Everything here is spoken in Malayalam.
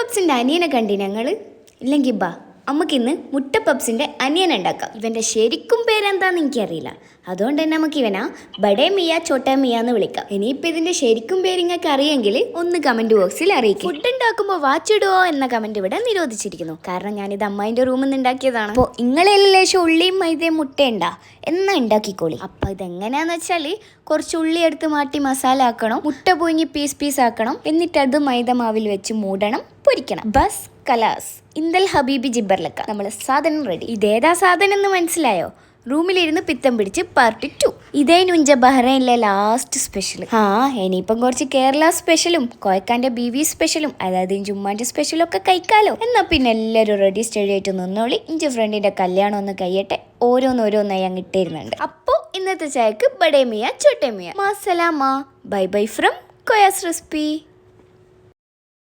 പപ്സിൻ്റെ അനിയനെ കണ്ടി ഞങ്ങൾ ഇല്ലെങ്കിൽ ബാ നമുക്കിന്ന് മുട്ട പപ്സിൻ്റെ അനിയൻ ഉണ്ടാക്കാം. ഇവൻ്റെ ശരിക്കും പേരെന്താന്ന് എനിക്കറിയില്ല, അതുകൊണ്ട് തന്നെ നമുക്ക് ഇവനാ ബഡേ മിയ ചോട്ടാ മിയ എന്ന് വിളിക്കാം. ഇനിയിപ്പോൾ ഇതിൻ്റെ ശരിക്കും പേര് നിങ്ങൾക്ക് അറിയെങ്കിൽ ഒന്ന് കമൻറ്റ് ബോക്സിൽ അറിയിക്കും. ഫുഡ് ഉണ്ടാക്കുമ്പോൾ വാച്ചിടുവോ എന്ന കമൻറ്റ് ഇവിടെ നിരോധിച്ചിരിക്കുന്നു, കാരണം ഞാനിത് അമ്മായിൻ്റെ റൂമിൽ നിന്ന് ഉണ്ടാക്കിയതാണ്. അപ്പോൾ നിങ്ങളെല്ലാം ലേശം ഉള്ളിയും മൈദയും മുട്ടയുണ്ടാ എന്നാ ഉണ്ടാക്കിക്കോളി. അപ്പോൾ ഇതെങ്ങനെയാന്ന് വെച്ചാൽ കുറച്ച് ഉള്ളി എടുത്ത് മാറ്റി മസാല ആക്കണം, മുട്ട പുഴുങ്ങി പീസ് ആക്കണം, എന്നിട്ട് അത് മൈദ മാവിൽ വെച്ച് മൂടണം, പൊരിക്കണം. ബസ് കലാസ് ഇന്ദൽ ഹബീബി ജിബർലക്ക നമ്മൾ സാധനം റെഡി. ഇതേതാ സാധനം എന്ന് മനസ്സിലായോ? റൂമിലിരുന്ന് പിത്തം പിടിച്ച് പാർട്ട് 2. ഇതേ നുഞ്ച ബഹ്റൈനിലെ ലാസ്റ്റ് സ്പെഷ്യൽ. ഇനിയിപ്പം കുറച്ച് കേരള സ്പെഷ്യലും കോയക്കാൻ്റെ BV സ്പെഷ്യലും അതായത് ജുമ്മാൻ്റെ സ്പെഷ്യലും ഒക്കെ കഴിക്കാലോ. എന്നാൽ പിന്നെ എല്ലാവരും റെഡി സ്റ്റഡി ആയിട്ട് നിന്നോളി. ഇഞ്ചി ഫ്രണ്ടിൻ്റെ കല്യാണം ഒന്ന് കഴിയട്ടെ, ഓരോന്നോരോന്നായി അങ്ങ് ഇട്ടിരുന്നുണ്ട്. അപ്പോൾ ഇന്നത്തെ ചായക്ക് ബഡേ മിയ ചോട്ടേ മിയ. മാസലാമ. Bye bye from Koya's recipe.